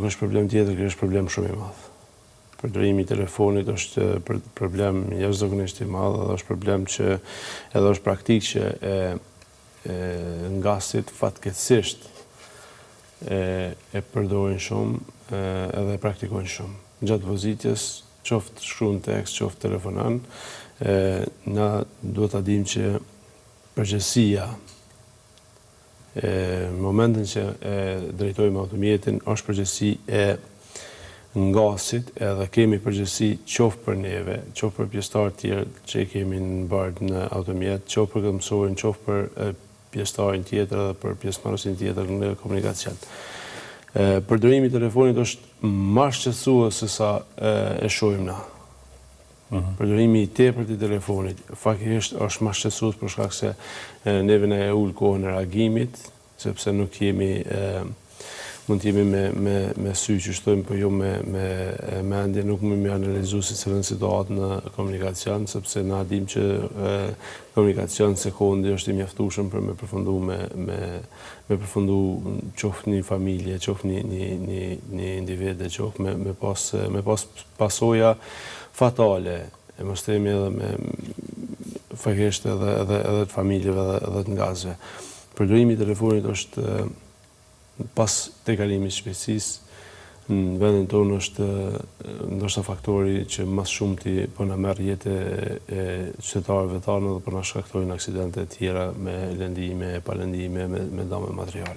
nuk është problem tjetër, kjo është problem shumë i madh. Përdorimi i telefonit është problem jashtëzakonisht i madh, edhe është problem që edhe është praktikë që ngasit fatkeqësisht e përdorin shumë edhe e praktikojnë shumë. Gjatë vozitjes, qoftë shkruan tekst, qoftë telefonon, na duhet ta dimë që përgjegjësia në momentin që drejtojmë automjetin është përgjegjësi e ngasit, edhe kemi përgjegjësi qoftë për neve, qoftë për pjesëtarët tjerë që i kemi në bord në automjet, qoftë për mësuesin, qoftë për pjesëtarin tjetër edhe për pjesëmarrësin tjetër në komunikacion. Përdorimi i telefonit është më shqetësues se sa e shohim na. Përdorimi i tepërt i telefonit faktikisht është më shqetësues për shkak se neve na e ul kohën e reagimit, sepse nuk jemi mund të jemi me sy që shtojmë, po jo me mendje, nuk mund me analizu si cilën situatë në komunikacion, sepse na dim që komunikacion sekundi është i mjaftueshëm për me përfundu me përfundu qoftë një familje, qoftë një individ, qoftë me pas pasoja fatale, e mos themi edhe me faktikisht edhe të familjeve edhe të ngazve. Përdorimi i telefonit është pas tejkalimit të shpejtësisë në vendin tonë është ndoshta faktori që më shumti po na merr jetë e qytetarëve tanë dhe po na shkaktojnë aksidente të tjera me lëndime, palëndime, me dame materiale.